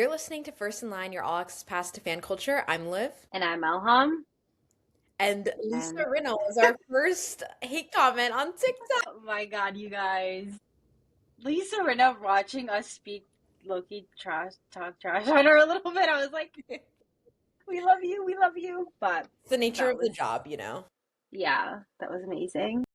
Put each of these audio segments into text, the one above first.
You're listening to First in Line, your all access pass to fan culture. I'm Liv. And I'm Elham. And Lisa And Rinna was our first hate comment on TikTok. oh my god, you guys. Lisa Rinna watching us speak Loki talk trash on her a little bit. I was like, we love you, we love you. But It's the nature that of the was, job. yeah, that was amazing.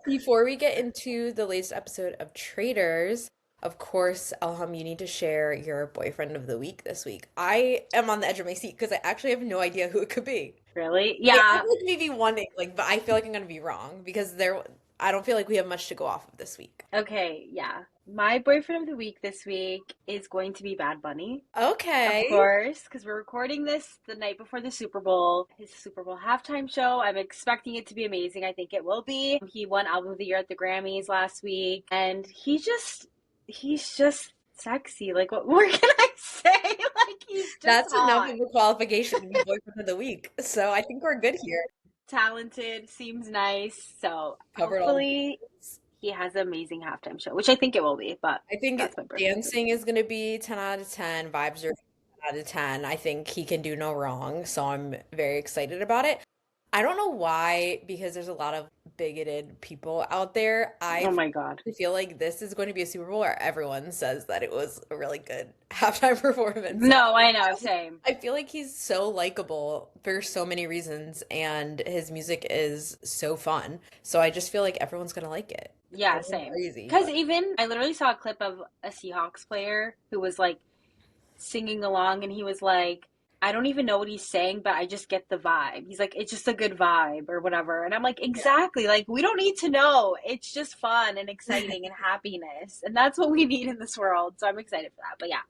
Before we get into the latest episode of Traitors, of course, Elham, you need to share your boyfriend of the week this week. I am on the edge of my seat because I actually have no idea who it could be. Really? I have Yeah. like maybe one name, but I feel like I'm gonna be wrong because I don't feel like we have much to go off of this week. Okay, yeah. My boyfriend of the week this week is going to be Bad Bunny. Of Okay. course, because we're recording this the night before the Super Bowl, his Super Bowl halftime show. I'm expecting it to be amazing. I think it will be. He won Album of the Year at the Grammys last week, and he's just sexy. Like, what more can I say? Like, he's just That's enough hot, of a qualification to be boyfriend of the week. So I think we're good here. talented, seems nice. So Covered all the hopefully bases. he has an amazing halftime show, which I think it will be, but I think that's my boyfriend of the week. dancing is going to be 10 out of 10. Vibes are 10 out of 10. I think he can do no wrong. So I'm very excited about it. I don't know why, because there's a lot of bigoted people out there. Oh I my God. feel like this is going to be a Super Bowl where everyone says that it was a really good halftime performance. No, I know, same. I feel like he's so likable for so many reasons, and his music is so fun. So I just feel like everyone's gonna like it. Yeah, It's same. crazy, Because but even I literally saw a clip of a Seahawks player who was like singing along and he was like, I don't even know what he's saying, but I just get the vibe. He's like, it's just a good vibe or whatever. And I'm like, exactly. Like, we don't need to know. It's just fun and exciting and happiness. And that's what we need in this world. So I'm excited for that. But yeah,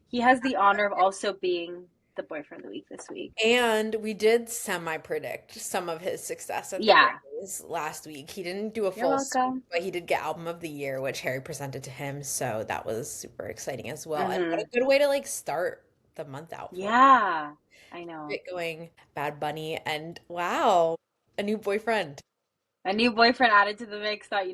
he has the honor of also being the boyfriend of the week this week. and we did semi-predict some of his success at the Yeah, Grammys last week. He didn't do a you're full sweep, welcome. but he did get Album of the Year, which Harry presented to him, so that was super exciting as well. And what Hmm. a good way to like start the month out for Yeah, I know. it going Bad Bunny and wow, a new boyfriend. A new boyfriend added to the mix. I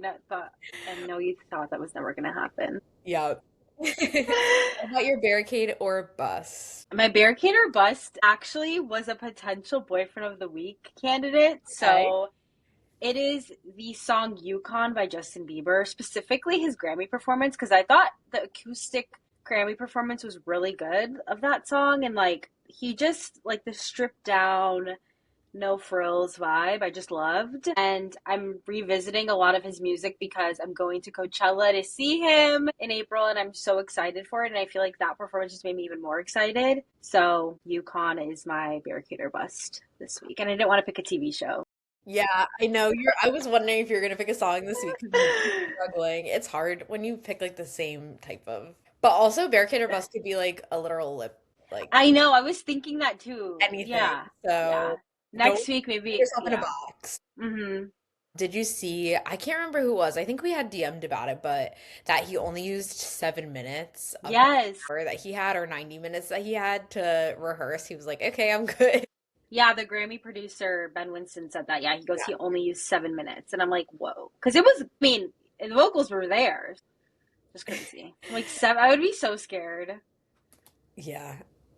know you thought that was never gonna happen. Yeah. How about your barricade or bus? My barricade or bust actually was a potential boyfriend of the week candidate. Okay. So it is the song Yukon by Justin Bieber, specifically his Grammy performance, because I thought the acoustic Grammy performance was really good of that song. And like, he just, like, the stripped down, no frills vibe, I just loved. And I'm revisiting a lot of his music because I'm going to Coachella to see him in April and I'm so excited for it. And I feel like that performance just made me even more excited. So Yukon is my barricade or bust this week. And I didn't want to pick a TV show. Yeah, I know I was wondering if you're gonna pick a song this week because I'm really struggling. It's hard when you pick like the same type of, but also barricade or bus could be like a literal lip, like I know, I was thinking that too. anything. Yeah. Yeah. So don't Next week, put maybe. yourself in a Yeah. box. Mm-hmm. Did you see? I can't remember who it was. I think we had DM'd about it, but that he only used 7 minutes of the Yes. hour that he had, or 90 minutes that he had to rehearse. He was like, "Okay, I'm good." Yeah, the Grammy producer Ben Winston said that. Yeah, he goes, Yeah. he only used 7 minutes, and I'm like, whoa, because it was. I mean, the vocals were there, just crazy. Like seven, I would be so scared Yeah.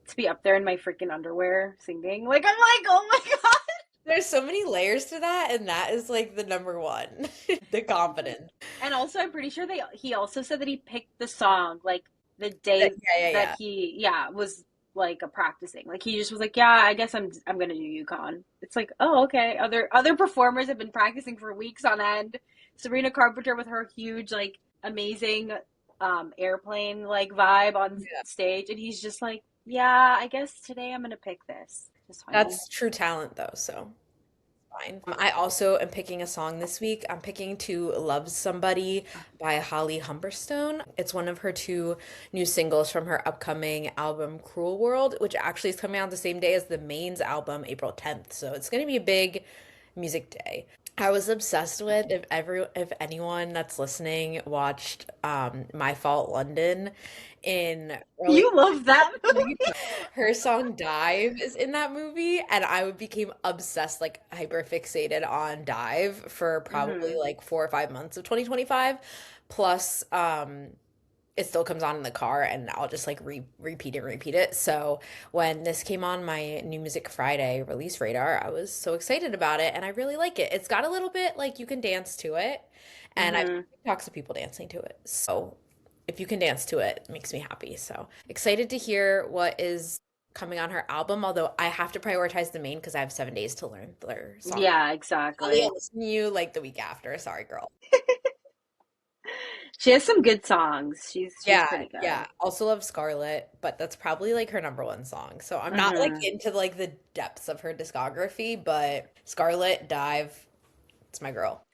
to be up there in my freaking underwear singing. Like I'm like, oh my god. There's so many layers to that, and that is like the number one, the confidence. And also, I'm pretty sure he also said that he picked the song like the day Yeah, yeah, that yeah. he was like a practicing. Like he just was like, yeah, I guess I'm gonna do UConn. It's like, oh okay. Other performers have been practicing for weeks on end. Sabrina Carpenter with her huge like amazing airplane like vibe on Yeah. stage, and he's just like, yeah, I guess today I'm gonna pick this. Just funny. That's true talent, though, so fine. I also am picking a song this week. I'm picking To Love Somebody by Holly Humberstone. It's one of her two new singles from her upcoming album Cruel World, which actually is coming out the same day as the Main's album, April 10th. So it's going to be a big music day. I was obsessed with if anyone that's listening watched My Fault London in early You love that movie? 2020. Her song Dive is in that movie, and I would became obsessed, like hyper fixated on Dive for probably Hmm. like 4 or 5 months of 2025. Plus, it still comes on in the car and I'll just like repeat it, repeat it. So when this came on my New Music Friday release radar, I was so excited about it and I really like it. It's got a little bit like you can dance to it, and I've Hmm. seen TikToks of people dancing to it. So if you can dance to it, it makes me happy. So excited to hear what is coming on her album, although I have to prioritize the main because I have 7 days to learn their song. Yeah, Probably exactly. I'll listen to you like the week after. Sorry, girl. She has some good songs. She's Yeah, pretty yeah. good. Also love Scarlet, but that's probably like her number one song. So I'm not like Hmm. into like the depths of her discography, but Scarlet, Dive, it's my girl.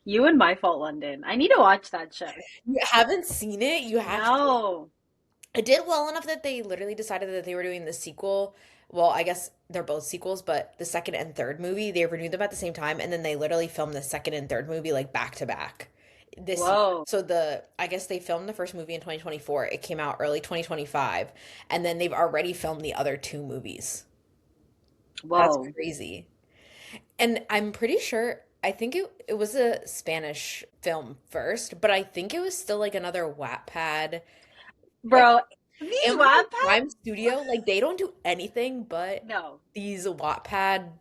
You and My Fault London. I need to watch that show. You haven't seen it? You have to. No. It did well enough that they literally decided that they were doing the sequel. Well, I guess they're both sequels, but the second and third movie, they renewed them at the same time, and then they literally filmed the second and third movie like back to back this year. Whoa. So I guess they filmed the first movie in 2024. It came out early 2025, and then they've already filmed the other two movies. That's Whoa. crazy. And I'm pretty sure I think it was a Spanish film first, but I think it was still like another Wattpad. Bro, these Amazon Wattpad? Prime Studio, like they don't do anything but No. these Wattpad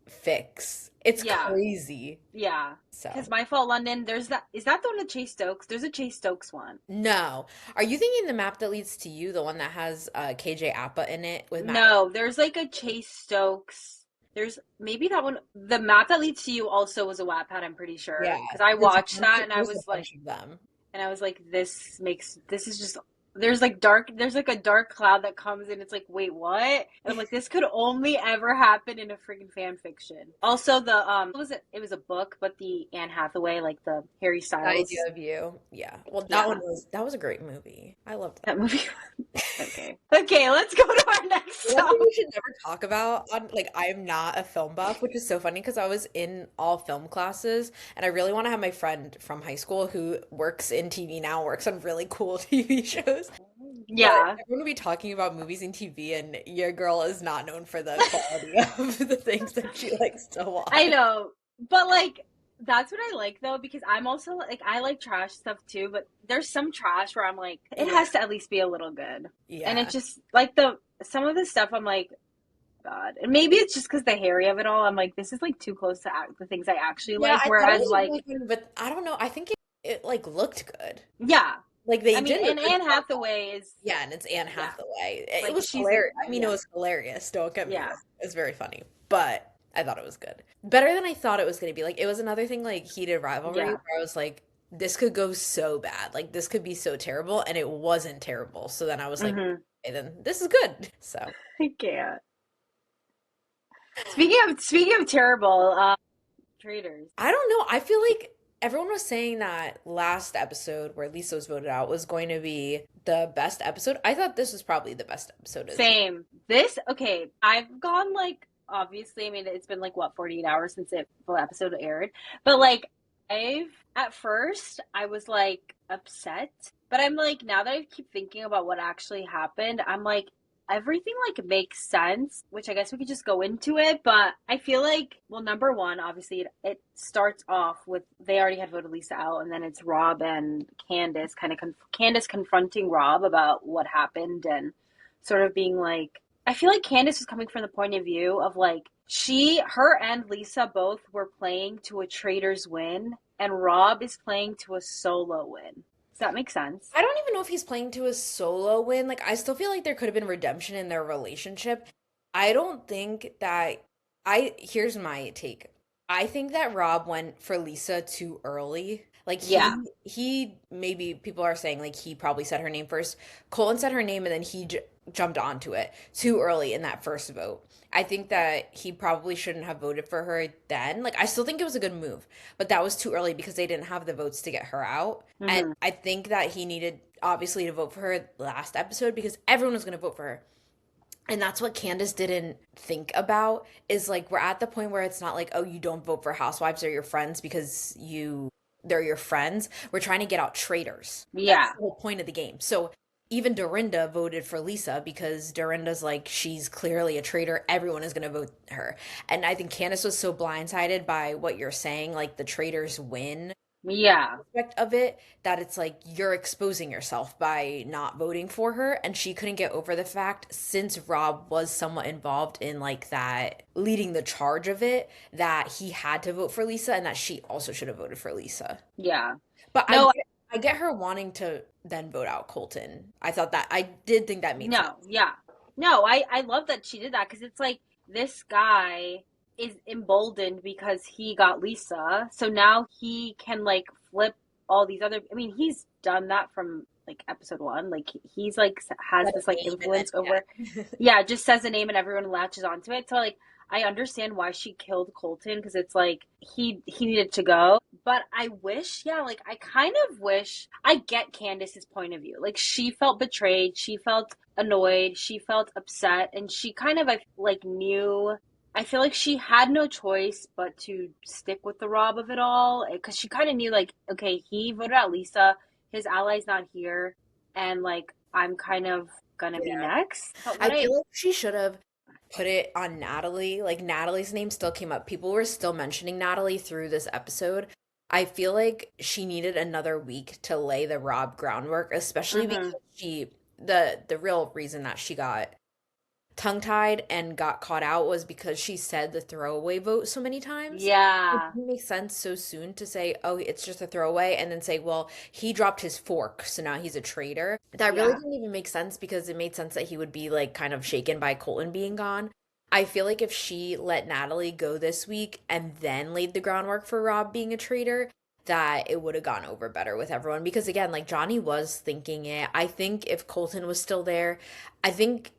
fics. It's Yeah. crazy. Yeah. So, Because My Fault London, there's that. Is that the one with Chase Stokes? There's a Chase Stokes one. no. Are you thinking the map that leads to you, the one that has KJ Appa in it with Matt? No, there's like a Chase Stokes. There's maybe that one. The Map That Leads to You also was a Wattpad, I'm pretty Yeah, sure. Because I there's a watched bunch that of, and I there's a was like, bunch of them. this is just there's like a dark cloud that comes in. It's like, wait, what? And I'm like, this could only ever happen in a freaking fan fiction. Also, the it was a book, but the Anne Hathaway, like the Harry The idea Styles. of you. Yeah. Well, Yeah, that was a great movie. I loved that. that movie. Okay. Okay, let's go to our next One thing song. we should never talk about on like I am not a film buff, which is so funny because I was in all film classes and I really want to have my friend from high school who works in TV now, works on really cool TV shows. But Yeah. everyone will be talking about movies and TV and your girl is not known for the quality of the things that she likes to I watch. know. But like that's what I like though, because I'm also like I like trash stuff too, but there's some trash where I'm like, it Yeah. has to at least be a little good. And Yeah. it's just like the some of the stuff I'm like, God. And maybe it's just because the Harry of it all, I'm like, this is like too close to the things I actually Yeah, like. I thought it Whereas was like, really good, but I don't know. I think it like looked good. yeah. Like they I mean, did a and good Anne job. Hathaway is Yeah, and it's Anne yeah, Hathaway. It like was she's hilarious. I mean, it yeah, was hilarious. Don't get me yeah. wrong. It was very funny, but I thought it was good. Better than I thought it was going to be. Like, it was another thing like heated rivalry Yeah. where I was like, this could go so bad. Like, this could be so terrible, and it wasn't terrible. So then I was like, Hmm. okay, then this is good. So I can't. Speaking of terrible, traitors. I don't know. I feel like everyone was saying that last episode where Lisa was voted out was going to be the best episode. I thought this was probably the best episode as well. Same. This okay. I've gone like obviously. I mean, it's been like what 48 hours since the episode aired, but like I've at first I was like upset, but I'm like now that I keep thinking about what actually happened, I'm like everything like makes sense, which I guess we could just go into it. But I feel like well, number one, obviously it starts off with they already had voted Lisa out, and then it's Rob and Candace Candace confronting Rob about what happened and sort of being like I feel like Candace was coming from the point of view of like her and Lisa both were playing to a Traitors win, and Rob is playing to a solo win. Does that make sense? I don't even know if he's playing to a solo win. Like, I still feel like there could have been redemption in their relationship. I don't think that here's my take. I think that Rob went for Lisa too early. Like Yeah. he maybe people are saying like he probably said her name first. Colin said her name and then he j jumped onto it too early in that first vote. I think that he probably shouldn't have voted for her then. Like I still think it was a good move, but that was too early because they didn't have the votes to get her out. And Hmm. I think that he needed obviously to vote for her last episode because everyone was going to vote for her. And that's what Candace didn't think about is like we're at the point where it's not like, oh, you don't vote for housewives or your friends because they're your friends. We're trying to get out traitors. That's Yeah. the whole point of the game. So even Dorinda voted for Lisa because Dorinda's like she's clearly a traitor. Everyone is going to vote her. And I think Candace was so blindsided by what you're saying, like the traitors win Yeah. aspect of it, that it's like you're exposing yourself by not voting for her, and she couldn't get over the fact, since Rob was somewhat involved in like that leading the charge of it, that he had to vote for Lisa and that she also should have voted for Lisa. Yeah. But No, I get her wanting to then vote out Colton. I thought that I did think that made sense. no, yeah. No, I love that she did that because it's like this guy is emboldened because he got Lisa. So now he can like flip all these other, I mean, he's done that from like episode 1. Like he's like has Said this a like name and then influence over, yeah. yeah, just says a name and everyone latches onto it. So like I understand why she killed Colton because it's like he needed to go. But I wish, yeah, like I kind of wish I get Candace's point of view. Like she felt betrayed, she felt annoyed, she felt upset, and she kind of I like knew. I feel like she had no choice but to stick with the Rob of it all because she kind of knew like, okay, he voted out Lisa, his ally's not here, and like I'm kind of gonna be Yeah. next. But I what I feel like she should have put it on Natalie. Like Natalie's name still came up. People were still mentioning Natalie through this episode. I feel like she needed another week to lay the Rob groundwork, especially because hmm the real reason that she got tongue-tied and got caught out was because she said the throwaway vote so many times. It yeah, didn't make sense so soon to say, oh, it's just a throwaway, and then say, well, he dropped his fork, so now he's a traitor. That really yeah, didn't even make sense because it made sense that he would be like kind of shaken by Colton being gone. I feel like if she let Natalie go this week and then laid the groundwork for Rob being a traitor, that it would have gone over better with everyone. Because again, like Johnny was thinking it. I think if Colton was still there, I think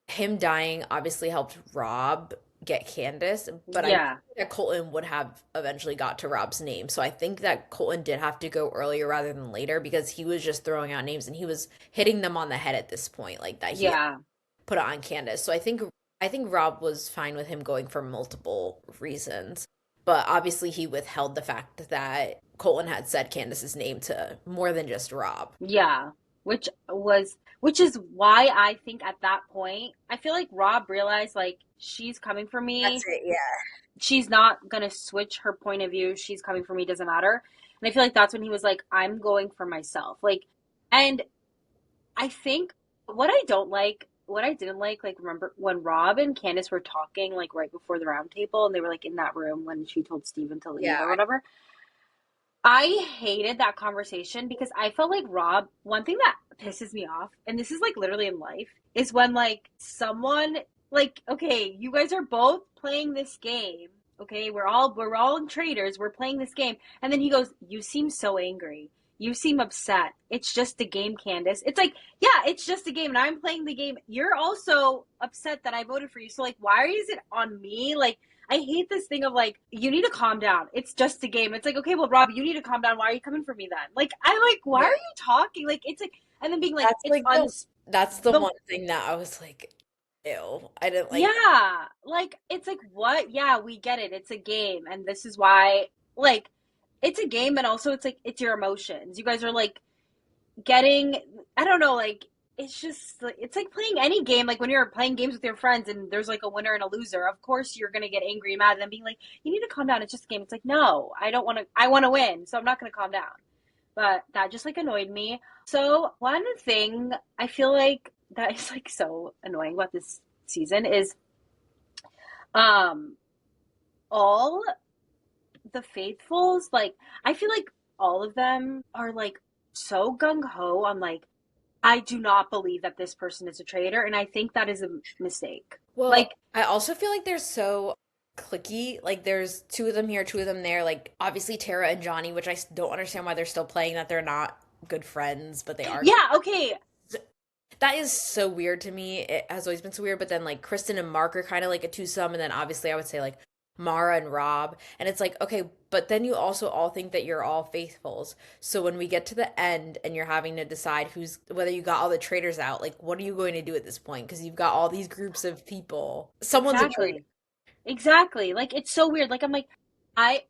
him dying obviously helped Rob get Candace, but I think yeah, that Colton would have eventually got to Rob's name. So I think that Colton did have to go earlier rather than later because he was just throwing out names and he was hitting them on the head at this point, like that he yeah, put it on Candace. So I think Rob was fine with him going for multiple reasons. But obviously he withheld the fact that Colton had said Candace's name to more than just Rob. yeah. Which is why I think at that point I feel like Rob realized like she's coming for That's me. it, yeah. She's not gonna switch her point of view. She's coming for me, doesn't matter. And I feel like that's when he was like, I'm going for myself. Like, and I think what I don't like, what I didn't like, remember when Rob and Candace were talking, like right before the round table, and they were like in that room when she told Steven to leave Yeah. or whatever. I hated that conversation because I felt like Rob, one thing that pisses me off, and this is like literally in life, is when like someone like, okay, you guys are both playing this game. Okay, we're all in traders, we're playing this game. And then he goes, you seem so angry. You seem upset. It's just a game, Candace. It's like, yeah, it's just a game and I'm playing the game. You're also upset that I voted for you. So like why is it on me? Like I hate this thing of like, you need to calm down. It's just a game. It's like, okay, well, Rob, you need to calm down. Why are you coming for me then? Like, I'm like, why are Yeah. you talking? Like, it's like, and then being like, That's it's like that's the the, one thing that I was like, ew. I didn't like that. yeah, like, it's like, what? Yeah, we get it. It's a game. And this is why, like, it's a game. And also, it's like, it's your emotions. You guys are like, getting I don't know, like it's just like it's like playing any game, like when you're playing games with your friends and there's like a winner and a loser. Of course you're gonna get angry and mad and then being like, you need to calm down, it's just a game. It's like, no, I don't want to, I want to win, so I'm not gonna calm down. But that just like annoyed me. So one thing I feel like that is like so annoying about this season is um all the faithfuls, like I feel like all of them are like so gung-ho on like, I do not believe that this person is a traitor, and I think that is a mistake. Well, Like, I also feel like they're so clicky. Like there's two of them here, two of them there. Like obviously Tara and Johnny, which don't understand why they're still playing that they're not good friends, but they are. yeah, okay, That is so weird to me. It has always been so weird. But then like Kristen and Mark are kind of like a twosome, and then obviously I would say like Mara and Rob, and it's like okay, but then you also all think that you're all faithfuls. So when we get to the end and you're having to decide who's whether you got all the traitors out, like what are you going to do at this point? Because you've got all these groups of people. Someone's a traitor. exactly, exactly. Like, it's so weird. Like, I'm like, I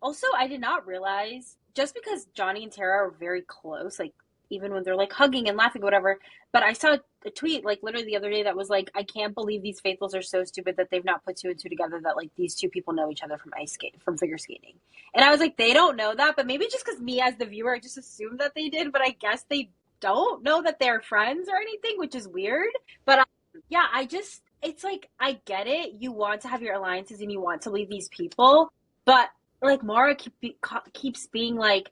did not realize just because Johnny and Tara are very close, like even when they're like hugging and laughing, whatever. But I saw a tweet like literally the other day that was like, I can't believe these faithfuls are so stupid that they've not put two and two together that like these two people know each other from figure skating. And I was like, they don't know that, but maybe just because me as the viewer, I just assumed that they did, but I guess they don't know that they're friends or anything, which is weird. But yeah, I just, it's like, I get it. You want to have your alliances and you want to leave these people, but like Mara keeps being like,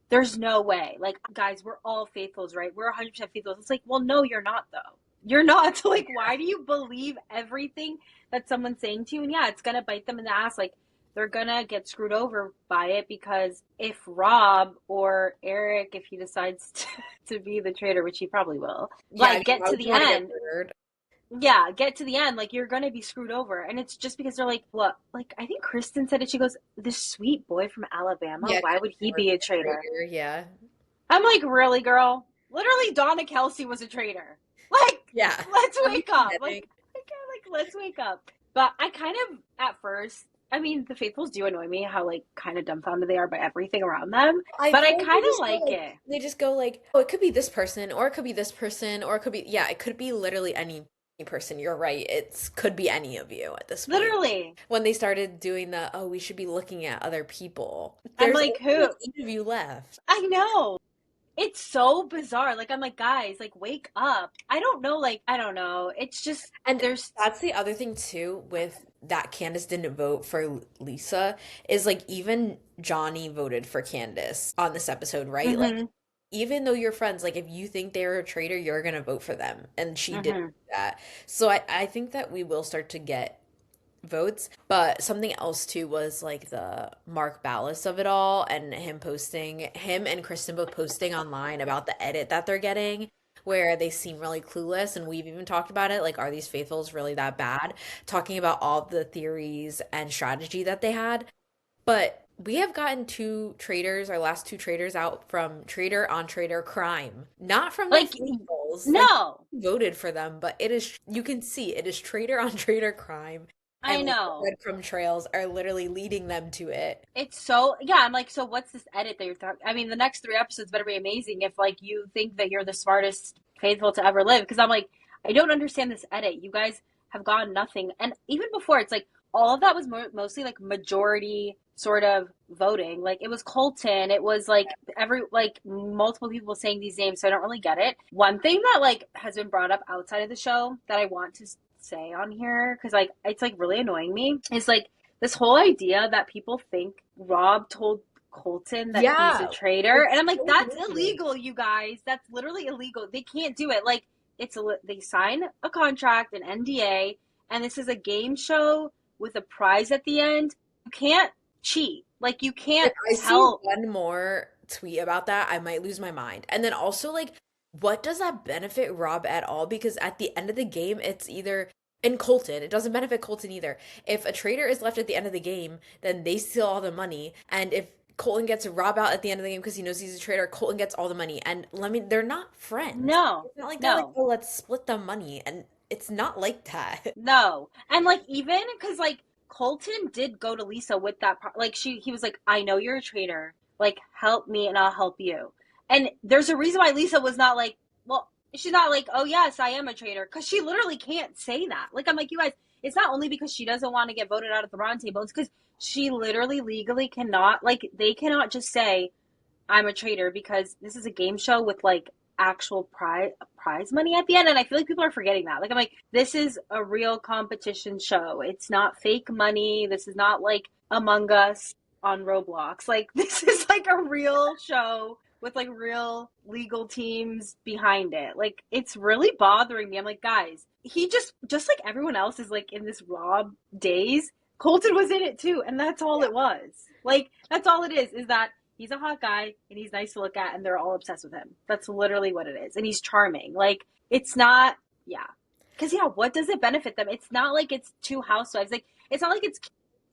there's no way. Like, guys, we're all faithfuls, right? We're 100% faithfuls. It's like, well, no, you're not, though. You're not. Like, why do you believe everything that someone's saying to you? And yeah, it's going to bite them in the ass. Like, they're going to get screwed over by it because if Rob or Eric, if he decides to be the traitor, which he probably will, Yeah, I like, mean, get why to would you the want to get end, murdered? yeah, get to the end, like you're gonna be screwed over. And it's just because they're like, what? Like, I think Kristen said it. She goes, this sweet boy from Alabama, Yeah, why could would he never be be a a traitor? traitor. Yeah. I'm like, really, girl? Literally, Donna Kelsey was a traitor. Like, Yeah. let's Are you wake up. kidding? Let's wake up. But I kind of, at first, I mean, the faithfuls do annoy me how, like, kind of dumbfounded they are by everything around them. I But I feel like they kind of just go like like it. oh, it could be this person, or it could be this person, or it could be yeah, it could be literally any person. You're right. It's could be any of you at this point. Literally. When they started doing the, oh, we should be looking at other people. I'm There's like, only who? like 8 of you left. I know. It's so bizarre. Like, I'm like, guys, like, wake up. I don't know. Like, I don't know. It's just, And there's, that's the other thing too with that Candace didn't vote for Lisa is like even Johnny voted for Candace on this episode, right? Like mm-hmm, even though you're friends, like if you think they're a traitor, you're gonna vote for them. And she didn't mm-hmm. do that. So I think that we will start to get votes. But something else too was like the Mark Ballas of it all and him and Kristen both posting online about the edit that they're getting. Where they seem really clueless, and we've even talked about it. Like, are these faithfuls really that bad? Talking about all the theories and strategy that they had. But we have gotten our last two traitors out from traitor on traitor crime, not from the Like, faithfuls. Like, no, voted for them, but it is, you can see it is traitor on traitor crime. I And like the know. breadcrumb trails are literally leading them to it. It's so, yeah, I'm like, so what's this edit that you're talking? I mean, the next three episodes better be amazing if, like, you think that you're the smartest faithful to ever live. Because I'm like, I don't understand this edit. You guys have gone nothing. And even before, it's like, all of that was mostly like majority sort of voting. Like, it was Colton. It was like like multiple people saying these names. So I don't really get it. One thing that, like, has been brought up outside of the show that I want to say on here, because, like, it's, like, really annoying me, is, like, this whole idea that people think Rob told Colton that he's a Yeah, traitor. it's And I'm like, so that's weird. illegal, you guys. That's literally illegal. They can't do it. Like, they sign a contract, an NDA, and this is a game show with a prize at the end. You can't cheat. Like, you If can't I see tell. one more tweet about that, I might lose my mind. And then also, like, what does that benefit Rob at all? Because at the end of the game, it's either in Colton, it doesn't benefit Colton either. If a traitor is left at the end of the game, then they steal all the money. And if Colton gets Rob out at the end of the game because he knows he's a traitor, Colton gets all the money. And let me, they're not friends. No, It's not like they're like, no. oh, let's split the money. And it's not like that. No. And like even because like Colton did go to Lisa with that like he was like, I know you're a traitor. Like, help me and I'll help you. And there's a reason why Lisa was not like, well, she's not like, oh yes, I am a traitor. Because she literally can't say that. Like, I'm like, you guys, it's not only because she doesn't want to get voted out of the round table, it's because she literally legally cannot, like, they cannot just say, I'm a traitor, because this is a game show with like actual prize money at the end. And I feel like people are forgetting that. Like, I'm like, this is a real competition show. It's not fake money. This is not like Among Us on Roblox. Like, this is like a real show with like real legal teams behind it. Like, it's really bothering me. I'm like, guys, he just like everyone else is like in this Rob days, Colton was in it too, and that's all it was. Like, that's all it is that he's a hot guy and he's nice to look at and they're all obsessed with him. That's literally what it is. And he's charming. Like, it's not, yeah. Because, yeah, what does it benefit them? It's not like it's two housewives. Like, it's not like it's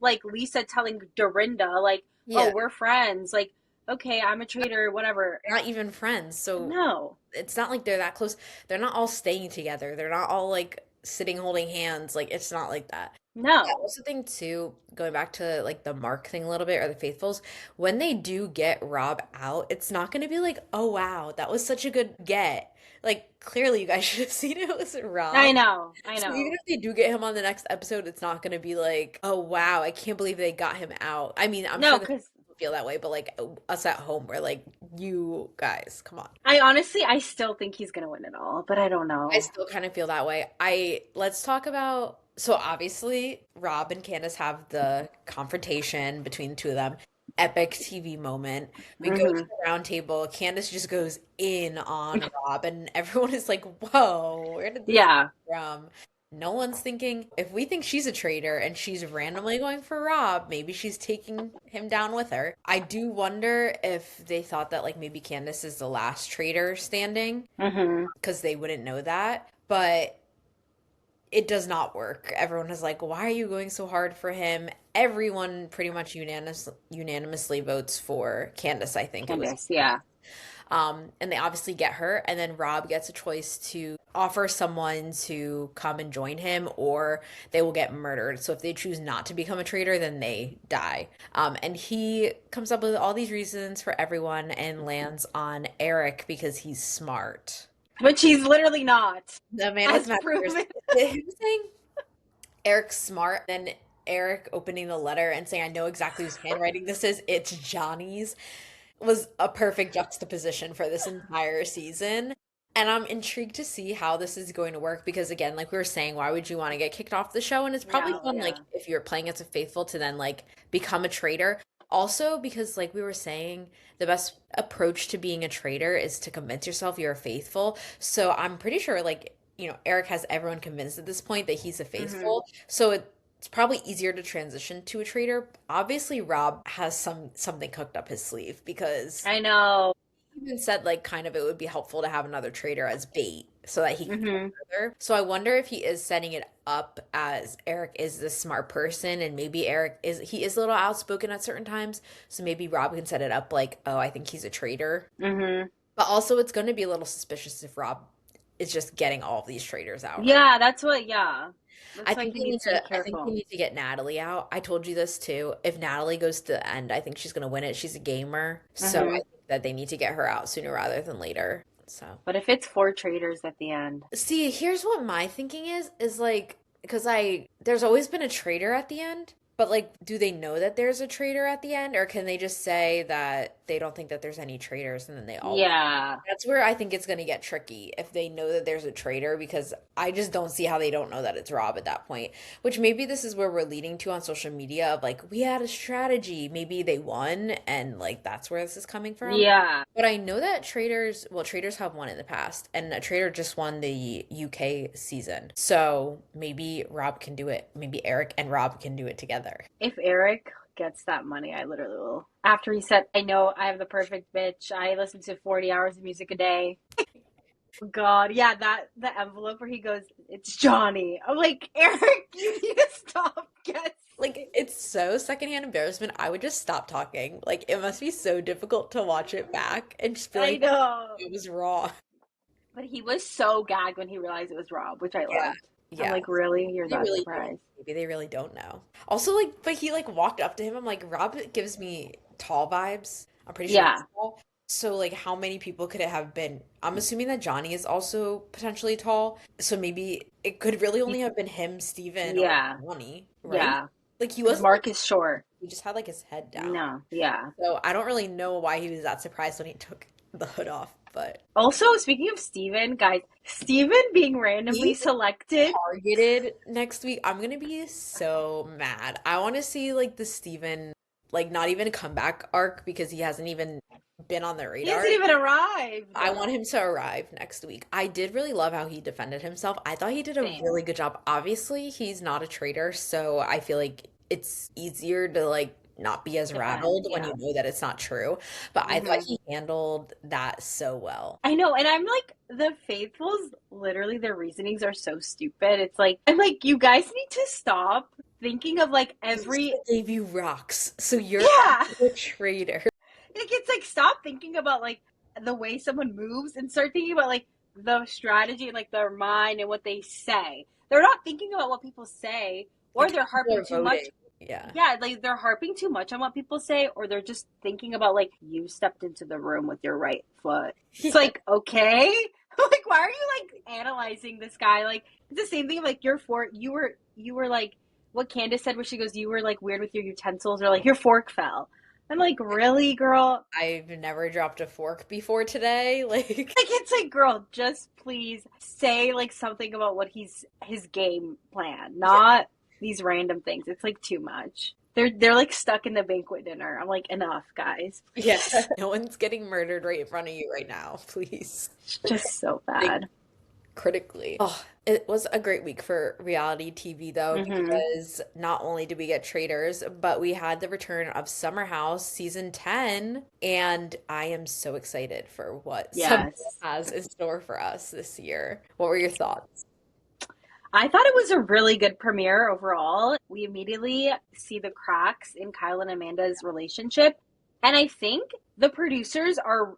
like Lisa telling Dorinda, like, oh, Yeah, we're friends. Like, okay, I'm a traitor, whatever. they're not even friends. So No, it's not like they're that close. They're not all staying together. They're not all like sitting holding hands. Like it's not like that. I No. also think too, going back to like the Mark thing a little bit or the Faithfuls, when they do get Rob out, it's not going to be like, oh wow, that was such a good get. Like clearly you guys should have seen it was I Rob. know. I So even know. if they do get him on the next episode, it's not going to be like, oh wow, I can't believe they got him out. I mean, I'm sure No, the because people feel that way, but like us at home, we're like, you guys, come on. I still think he's gonna win it all, but I don't I know. still kind of feel that way. I let's talk about so obviously Rob and Candace have the confrontation between the two of them. Epic TV moment. We go to Hmm. the round table. Candace just goes in on Rob, and everyone is like, "Whoa, where did this Yeah. come from?" No one's thinking if we think she's a traitor and she's randomly going for Rob, maybe she's taking him down with her. I do wonder if they thought that like maybe Candace is the last traitor standing Hmm. because they wouldn't know that. But it does not work. Everyone is like, why are you going so hard for him? Everyone pretty much unanimously votes for Candace, I think it was. Candace, yeah. And they obviously get her, and then Rob gets a choice to offer someone to come and join him, or they will get murdered. So if they choose not to become a traitor, then they die. And he comes up with all these reasons for everyone and lands on Eric because he's smart. But she's literally not, The man with as magic ears. proven. He was saying Eric's smart, then Eric opening the letter and saying, I know exactly whose handwriting this is. It's Johnny's, was a perfect juxtaposition for this entire season. And I'm intrigued to see how this is going to work because, again, like we were saying, why would you want to get kicked off the show? And it's probably No, fun, like, yeah. if you're playing as a faithful to then, like, become a traitor. Also, because, like we were saying, the best approach to being a traitor is to convince yourself you're a faithful. So I'm pretty sure, like, Eric has everyone convinced at this point that he's a Hmm. faithful. So it's probably easier to transition to a traitor. Obviously, Rob has something cooked up his sleeve because I know. he even said like kind of it would be helpful to have another traitor as bait so that he could go Hmm. further. So I wonder if he is setting it up as Eric is this smart person and maybe Eric is he is a little outspoken at certain times. So maybe Rob can set it up like, oh, I think he's a traitor. Hmm. But also it's going to be a little suspicious if Rob is just getting all of these traitors out right. Yeah, that's what, yeah. I Looks like think he they need needs to be to. I think they careful. need to get Natalie out. I told you this too. If Natalie goes to the end, I think she's gonna win it. She's a gamer, so I Hmm. think that they need to get her out sooner rather than later. So, But if it's four traders at the end, see, here's what my thinking is like because there's always been a traitor at the end, but like, do they know that there's a traitor at the end, or can they just say that they don't think that there's any traitors and then they all win? yeah. That's where I think it's going to get tricky if they know that there's a traitor because I just don't see how they don't know that it's Rob at that point. Which maybe this is where we're leading to on social media of like, we had a strategy. Maybe they won and like that's where this is coming from. Yeah. But I know that traitors have won in the past, and a traitor just won the UK season. So maybe Rob can do it. Maybe Eric and Rob can do it together. If Eric gets that money, I literally will. After he said, I know I have the perfect bitch. I listen to 40 hours of music a day. God, yeah, that the envelope where he goes, it's Johnny. I'm like, Eric, you need to stop Like, guessing. it's so secondhand embarrassment. I would just stop talking. Like, it must be so difficult to watch it back and just be I like, know. it was wrong. But he was so gagged when he realized it was Rob, which I Yeah. loved. I'm Yeah. like, really? You're They that really don't. surprised? Maybe they really don't know. Also, like, but he like walked up to him. I'm like, Rob gives me tall vibes. I'm pretty sure he's Yeah. tall. So, like, how many people could it have been? I'm assuming that Johnny is also potentially tall. So maybe it could really only He, have been him, Steven, or yeah. Johnny, right? Yeah. Like, he Because wasn't like, Mark is short. he just had like his head down. No. Yeah. So I don't really know why he was that surprised when he took the hood off, but Also, speaking of Steven, guys, Steven being randomly he's selected. targeted next week. I'm gonna be so mad. I want to see like the Steven, like not even a comeback arc because he hasn't even been on the He radar. hasn't even arrived. I want him to arrive next week. I did really love how he defended himself. I thought he did a Same. really good job. Obviously, he's not a traitor, so I feel like it's easier to like not be as Defend. rattled when Yeah. you know that it's not true. But I thought Hmm. he handled that so well. I know. And I'm like, the faithfuls, literally, their reasonings are so stupid. It's like, I'm like, you guys need to stop thinking of like He was every. gonna give you rocks, so you're Yeah. a traitor. Like, it's like, stop thinking about like the way someone moves and start thinking about like the strategy and like their mind and what they say. They're not thinking about what people say or Like they're how people harping are too much. voting. Yeah. Yeah, like they're harping too much on what people say, or they're just thinking about like you stepped into the room with your right foot. It's Yeah. like, okay, like why are you like analyzing this guy? Like it's the same thing. Like you were like what Candace said, where she goes, you were like weird with your utensils, or like your fork fell. I'm like, really, girl? I've never dropped a fork before today. Like, Like it's like, girl, just please say like something about what his game plan, yeah. not these random things. It's like too much. They're like stuck in the banquet dinner. I'm like, enough, guys. Yeah. Please. No one's getting murdered right in front of you right now, please. It's just so Think bad. critically. Oh, it was a great week for reality TV though, Hmm. because not only did we get Traitors, but we had the return of Summer House season 10, and I am so excited for what Summer House Yes. has in store for us this year. What were your thoughts? I thought it was a really good premiere overall. We immediately see the cracks in Kyle and Amanda's relationship. And I think the producers are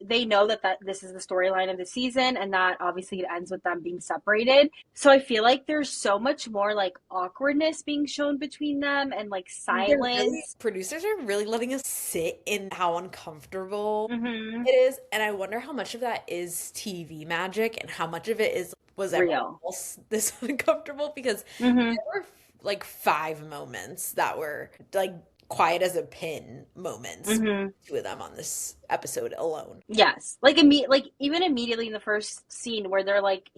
they know that this is the storyline of the season and that obviously it ends with them being separated. So I feel like there's so much more like awkwardness being shown between them and like They're really, silence. producers are really letting us sit in how uncomfortable Hmm. it is, and I wonder how much of that is TV magic and how much of it is was everyone Real. else this uncomfortable because Hmm. there were like five moments that were like quiet as a pin moments, Hmm. two of them on this episode alone. Yes. Like even immediately in the first scene where they're like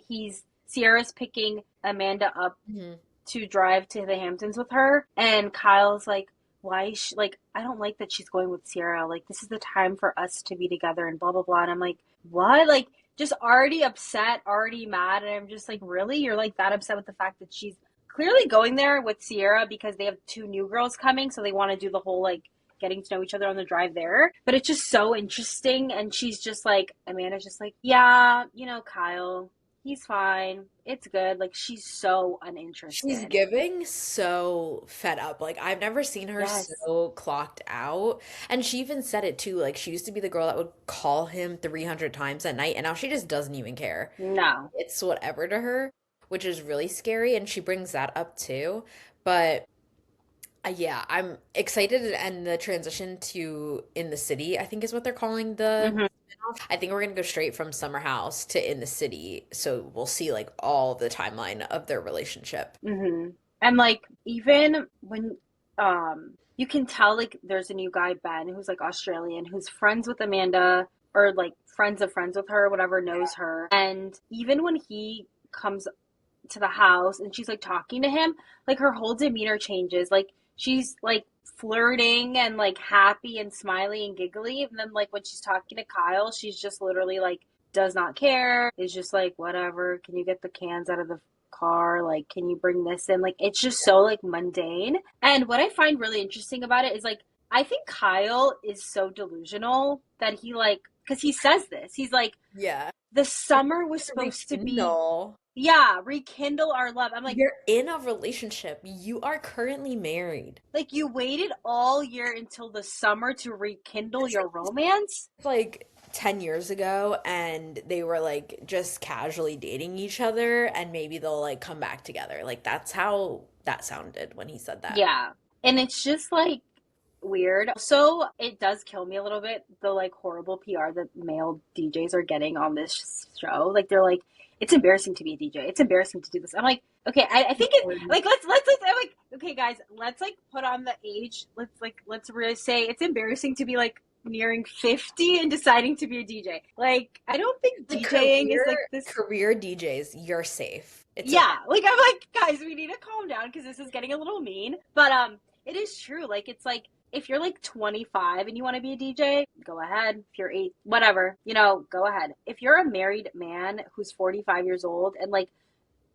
Sierra's picking Amanda up Mhm. to drive to the Hamptons with her, and Kyle's like, why is she, like, I don't like that she's going with Sierra. Like, this is the time for us to be together and blah blah blah. And I'm like, what? Like, just already upset, already mad, and I'm just like, really? You're like that upset with the fact that she's clearly going there with Sierra because they have two new girls coming, so they want to do the whole like getting to know each other on the drive there. But it's just so interesting, and she's just like, Amanda's just like, yeah, Kyle, he's fine. It's good. Like she's so She's uninterested. giving so fed up. Like I've never seen her Yes. so clocked out. And she even said it too. Like she used to be the girl that would call him 300 times at night, and now she just doesn't even care. No. It's whatever to her, which is really scary, and she brings that up too. But yeah, I'm excited, and the transition to In the City, I think is what they're calling the Hmm. spinoff. I think we're gonna go straight from Summer House to In the City, so we'll see like all the timeline of their relationship. Hmm. And like even when you can tell like there's a new guy, Ben, who's like Australian, who's friends with Amanda, or like friends with her, whatever, knows her. And even when he comes to the house and she's like talking to him, like her whole demeanor changes. Like she's like flirting and like happy and smiley and giggly. And then like when she's talking to Kyle, she's just literally like does not care. Is just like, whatever. Can you get the cans out of the car? Like, can you bring this in? Like it's just so like mundane. And what I find really interesting about it is like I think Kyle is so delusional that he like because he says this. He's like, Yeah. the summer was supposed to be, Rekindle. yeah, rekindle our love. I'm like, You're in a relationship. You are currently married. you waited all year until the summer to rekindle It's your romance? like 10 years ago, and they were like just casually dating each other, and maybe they'll like come back together. Like that's how that sounded when he said that. Yeah. And it's just like weird. So it does kill me a little bit, the like horrible PR that male DJs are getting on this show. Like they're like, it's embarrassing to be a DJ. It's embarrassing to do this. I'm like, okay, I think it like let's I'm like, okay guys, let's like put on the age. Let's really say it's embarrassing to be like nearing 50 and deciding to be a DJ. Like I don't think Like DJing is like this. career DJs, you're safe. It's okay. Yeah, like I'm like, guys, we need to calm down because this is getting a little mean. But it is true. Like it's like if you're like 25 and you want to be a DJ, go ahead. If you're 8, whatever, go ahead. If you're a married man who's 45 years old and like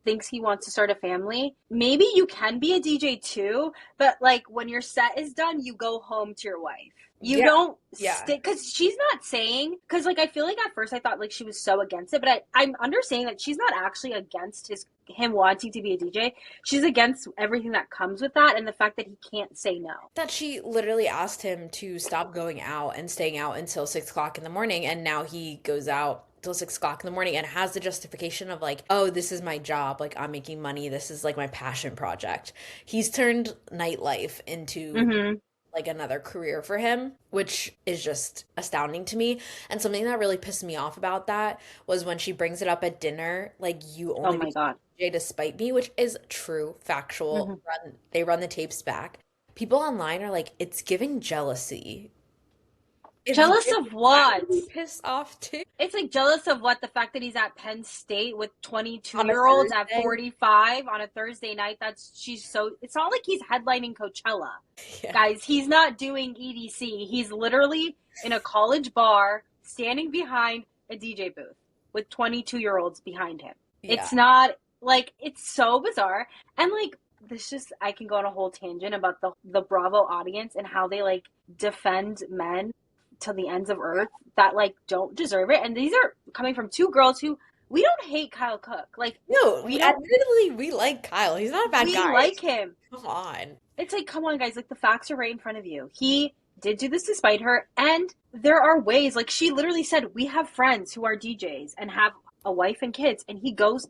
thinks he wants to start a family, maybe you can be a DJ too, but like when your set is done, you go home to your wife. You Yeah. don't Yeah. stick because she's not saying because like I feel like at first I thought like she was so against it, but I'm understanding that she's not actually against him wanting to be a DJ. She's against everything that comes with that and the fact that he can't say no. That she literally asked him to stop going out and staying out until 6 o'clock in the morning, and now he goes out till 6 o'clock in the morning and has the justification of like, oh, this is my job. Like, I'm making money. This is like my passion project. He's turned nightlife into Mm-hmm. like another career for him, which is just astounding to me. And something that really pissed me off about that was when she brings it up at dinner, like you Oh only my became God. a DJ to spite me, which is true, factual. Hmm. They run the tapes back. People online are like, it's giving jealousy. It's Jealous giving, of I what? would be pissed off too It's like jealous of what? The fact that he's at Penn State with on a 22-year-olds at Thursday. 45 on a Thursday night. She's so, it's not like he's headlining Coachella. Yeah. Guys, he's not doing EDC. He's literally in a college bar standing behind a DJ booth with 22-year-olds behind him. Yeah. It's not like, it's so bizarre. And like, this just, I can go on a whole tangent about the Bravo audience and how they like defend men to the ends of earth that like don't deserve it. And these are coming from two girls who, we don't hate Kyle Cooke. Like, No, we don't, admittedly, we like Kyle. He's not a bad we guy. like him. Come on. It's like, come on, guys, like the facts are right in front of you. He did do this despite her, and there are ways, like she literally said, we have friends who are DJs and have a wife and kids, and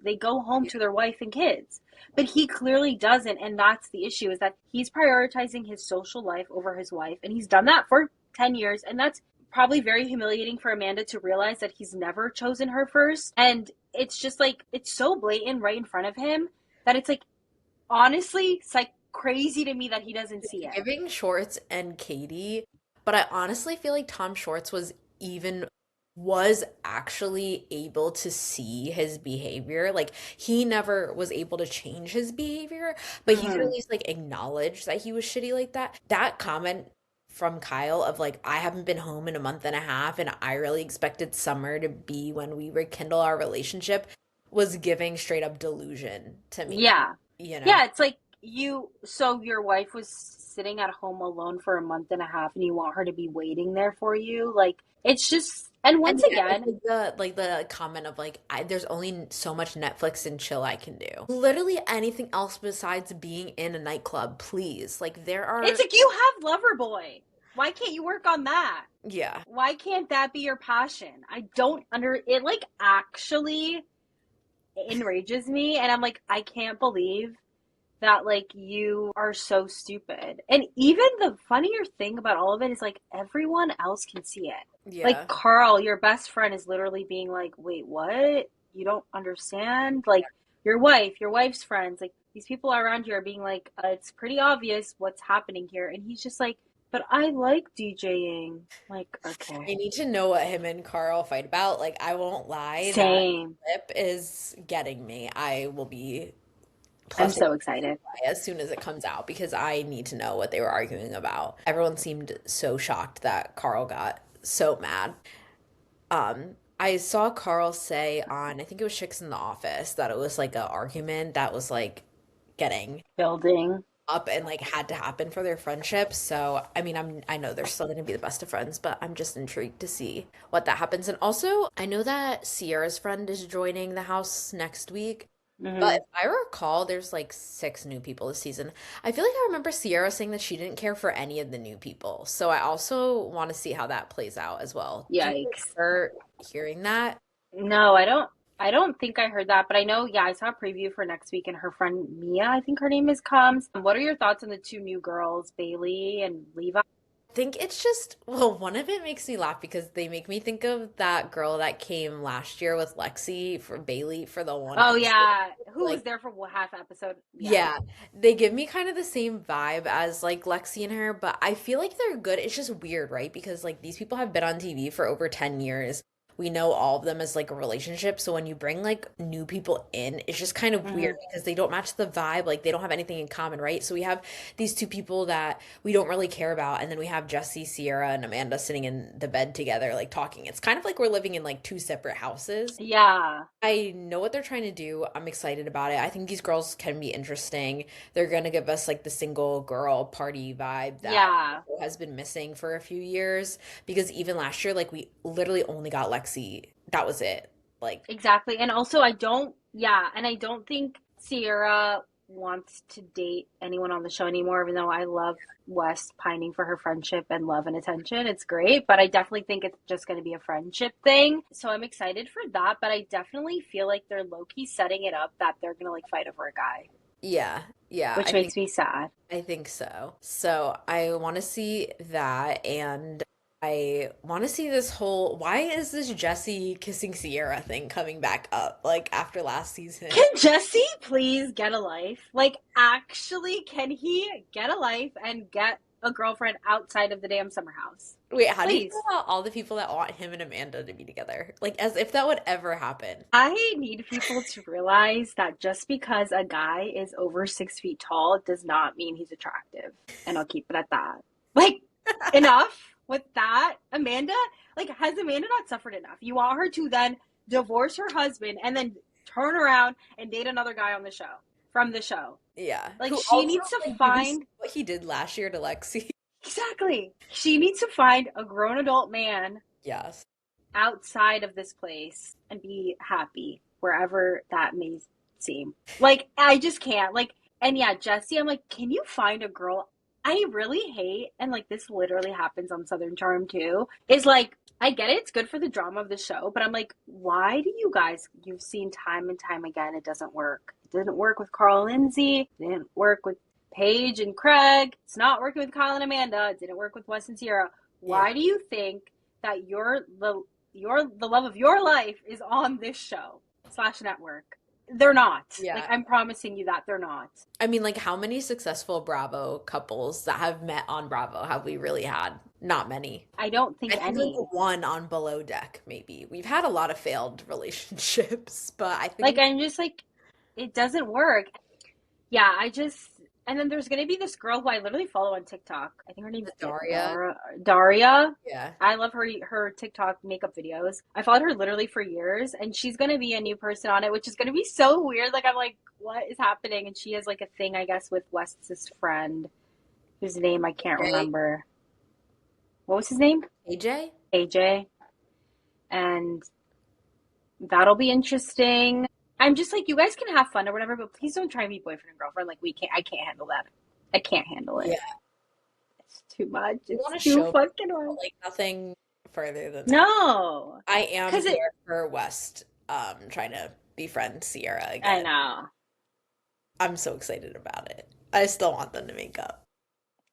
they go home to their wife and kids. But he clearly doesn't, and that's the issue, is that he's prioritizing his social life over his wife, and he's done that for 10 years, and that's probably very humiliating for Amanda to realize that he's never chosen her first. And it's just like, it's so blatant right in front of him that it's like, honestly, it's like crazy to me that he doesn't see it. Giving Shorts and Katie, but I honestly feel like Tom Shorts was actually able to see his behavior. Like he never was able to change his behavior, but he could at Mm-hmm. least like acknowledge that he was shitty like that. That comment from Kyle of like, I haven't been home in a month and a half and I really expected summer to be when we rekindle our relationship was giving straight up delusion to me, Yeah. you know? Yeah, it's like so your wife was sitting at home alone for a month and a half and you want her to be waiting there for you. Like, it's just, and And once yeah, it's again, like the comment of like there's only so much Netflix and chill I can do. Literally anything else besides being in a nightclub, please. Like there are it's like you have Loverboy. Why can't you work on that? yeah. Why can't that be your passion? I don't under it, like actually enrages me, and I'm like, I can't believe that like you are so stupid. And even the funnier thing about all of it is like everyone else can see it. Like Yeah. Carl, your best friend, is literally being like, wait, what? You don't understand? Like your wife's friends, like these people around you are being like, it's pretty obvious what's happening here. And he's just like, but I like DJing. Like, I okay. need to know what him and Carl fight about. Like I won't lie, that Same. clip is getting me. I will be I'm plus so excited. as soon as it comes out because I need to know what they were arguing about. Everyone seemed so shocked that Carl got so mad. I saw Carl say on, I think it was Chicks in the Office, that it was like an argument that was like getting Building. up and like had to happen for their friendship. So, I mean, I know they're still going to be the best of friends, but I'm just intrigued to see what that happens. And also, I know that Sierra's friend is joining the house next week. But Hmm. if I recall, there's like 6 new people this season. I feel like I remember Sierra saying that she didn't care for any of the new people. So I also want to see how that plays out as well. Do you Yikes. remember hearing that? No, I don't. I don't think I heard that, but I know, yeah, I saw a preview for next week, and her friend Mia, I think her name is, comes. What are your thoughts on the two new girls, Bailey and Levi? Think it's just, well, one of it makes me laugh because they make me think of that girl that came last year with Lexi for Bailey for the one Oh episode. yeah, who was Like, there for half episode? Yeah. yeah, they give me kind of the same vibe as like Lexi and her, but I feel like they're good. It's just weird, right? Because like these people have been on TV for over 10 years. We know all of them as like a relationship. So when you bring like new people in, it's just kind of weird Hmm. because they don't match the vibe. Like they don't have anything in common, right? So we have these two people that we don't really care about. And then we have Jesse, Sierra, and Amanda sitting in the bed together, like talking. It's kind of like we're living in like two separate houses. Yeah. I know what they're trying to do. I'm excited about it. I think these girls can be interesting. They're going to give us like the single girl party vibe that Yeah. has been missing for a few years because even last year like we literally only got Lexi. That was it. Like Exactly. And also I don't, yeah, and I don't think Sierra wants to date anyone on the show anymore, even though I love Wes pining for her friendship and love and attention. It's great, but I definitely think it's just going to be a friendship thing. So I'm excited for that, but I definitely feel like they're low-key setting it up that they're going to like fight over a guy, Yeah, yeah, which makes me sad. I think so. So I want to see that, and I want to see this whole why is this Jesse kissing Sierra thing coming back up like after last season? Can Jesse please get a life? Like, actually, can he get a life and get a girlfriend outside of the damn summer house? Wait, how do you Please. feel about all the people that want him and Amanda to be together? Like as if that would ever happen. I need people to realize that just because a guy is over 6 feet tall does not mean he's attractive. And I'll keep it at that. Like, enough with that. Amanda, like, has Amanda not suffered enough? You want her to then divorce her husband and then turn around and date another guy on the show, from the show. Yeah. Like, Who she also needs to like find, what he did last year to Lexi. exactly. She needs to find a grown adult man Yes. outside of this place and be happy wherever that may seem. Like, I just can't. Like, and yeah, Jesse, I'm like, can you find a girl? I really hate, and like this literally happens on Southern Charm too, is like, I get it, it's good for the drama of the show, but I'm like, why do you guys, you've seen time and time again, it doesn't work. It didn't work with Carl and Lindsay, it didn't work with Paige and Craig, it's not working with Kyle and Amanda, it didn't work with Wes and Sierra. Why Yeah. do you think that the love of your life is on this show slash network? They're not. Like, Yeah. I'm promising you that they're not. I mean, like, how many successful Bravo couples that have met on Bravo have we really had? Not many. I don't I think think like any. one on Below Deck, maybe. We've had a lot of failed relationships, but I Like, think I'm just like, it doesn't work. Yeah, and then there's gonna be this girl who I literally follow on TikTok. I think her name's Daria, Daria. yeah, I love her TikTok makeup videos. I followed her literally for years, and she's gonna be a new person on it, which is gonna be so weird. Like, I'm like, what is happening? And she has like a thing, I guess, with Wes's friend, whose name I can't AJ, remember. What was his name? AJ? AJ. And that'll be interesting. I'm just like, you guys can have fun or whatever, but please don't try and be boyfriend and girlfriend. Like, I can't handle that. I can't handle it. Yeah, It's too much. we want It's to too show fucking people, much. like nothing further than that. No, I am because it. here for West, trying to befriend Sierra I again. know. I'm so excited about it. I still want them to make up.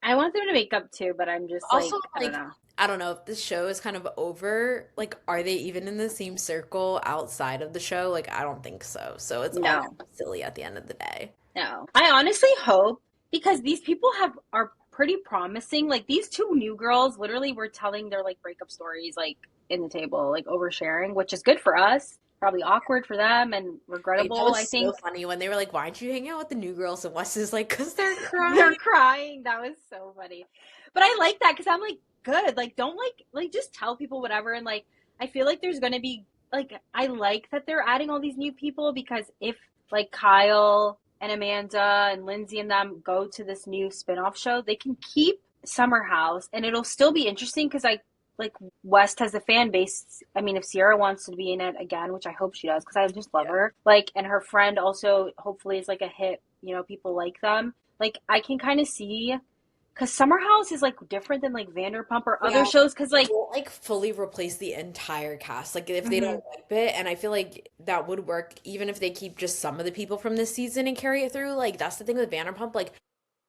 I want them to make up too, but I'm just like, Also, I don't like, know. I don't know if this show is kind of over. Like, are they even in the same circle outside of the show? Like, I don't think so. So it's all No, kind of silly at the end of the day. no. I honestly hope because these people are pretty promising. Like these two new girls, literally, were telling their like breakup stories like in the table, like oversharing, which is good for us. Probably awkward for them and Wait, that regrettable, I was so think. funny when they were like, "Why'd you hang out with the new girls?" And Wes is like, "Cause they're They're crying." crying. That was so funny. But I like that because I'm like, good. Like, don't like just tell people whatever. And like, I feel like there's gonna be like, I like that they're adding all these new people because if like Kyle and Amanda and Lindsay and them go to this new spin-off show, they can keep Summer House and it'll still be interesting because I like West has a fan base. I mean, if Sierra wants to be in it again, which I hope she does because I just love Yeah. her. Like, and her friend also hopefully is like a hit. You know, people like them. Like, I can kind of see because Summer House is like different than like Vanderpump or other Yeah, shows because they like, won't like fully replace the entire cast. Like if they mhm. don't wipe it, and I feel like that would work even if they keep just some of the people from this season and carry it through. Like that's the thing with Vanderpump. Like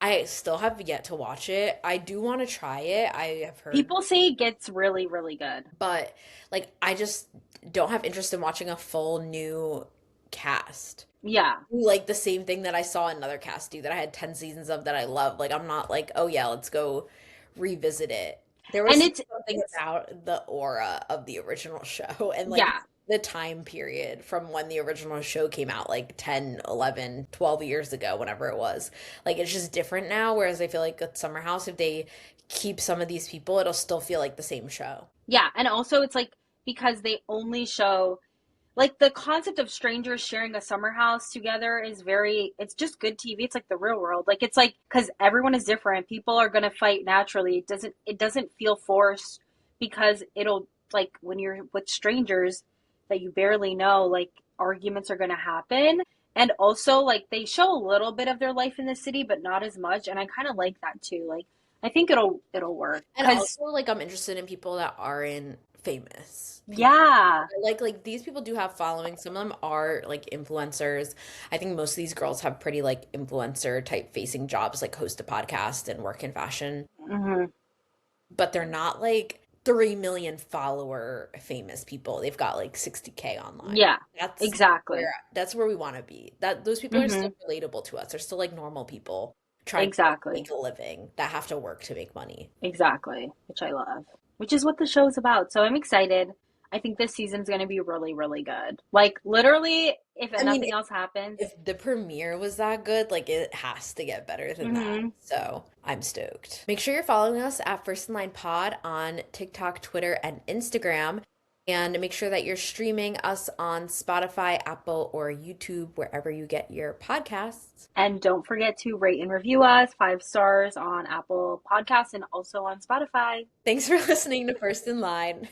I still have yet to watch it. I do want to try it. I have heard, People say it gets really, really good. but like I just don't have interest in watching a full new cast. Yeah. Like the same thing that I saw another cast do that I had 10 seasons of that I love. Like I'm not like, oh yeah, let's go revisit it. There And was something it's, about the aura of the original show and like yeah. the time period from when the original show came out, like 10, 11, 12 years ago, whenever it was. Like it's just different now. Whereas I feel like at Summer House, if they keep some of these people, it'll still feel like the same show. Yeah. And also, it's like because they only show like the concept of strangers sharing a summer house together is very, it's just good TV. It's like the real world. Like, it's like, because everyone is different. People are going to fight naturally. It doesn't feel forced because it'll, like, when you're with strangers that you barely know, like, arguments are going to happen. And also, like, they show a little bit of their life in the city, but not as much. And I kind of like that too. Like, I think it'll work. And Cause also, like, I'm interested in people that aren't famous people. yeah, Like these people do have followings. Some of them are like influencers. I think most of these girls have pretty like influencer type facing jobs, like host a podcast and work in fashion. hmm, But they're not like 3 million follower famous people. They've got like 60K online. yeah, That's exactly. that's where we want to be. That those people are Hmm, still relatable to us. They're still like normal people trying to like, exactly. make a living that have to work to make money. Exactly, which I love, which is what the show's about. So I'm excited. I think this season's going to be really, really good. Like, literally, if I mean, nothing else happens. if the premiere was that good, like it has to get better than that. Hmm. So I'm stoked. Make sure you're following us at First in Line Pod on TikTok, Twitter, and Instagram. And make sure that you're streaming us on Spotify, Apple, or YouTube, wherever you get your podcasts. And don't forget to rate and review us 5 stars on Apple Podcasts and also on Spotify. Thanks for listening to First in Line.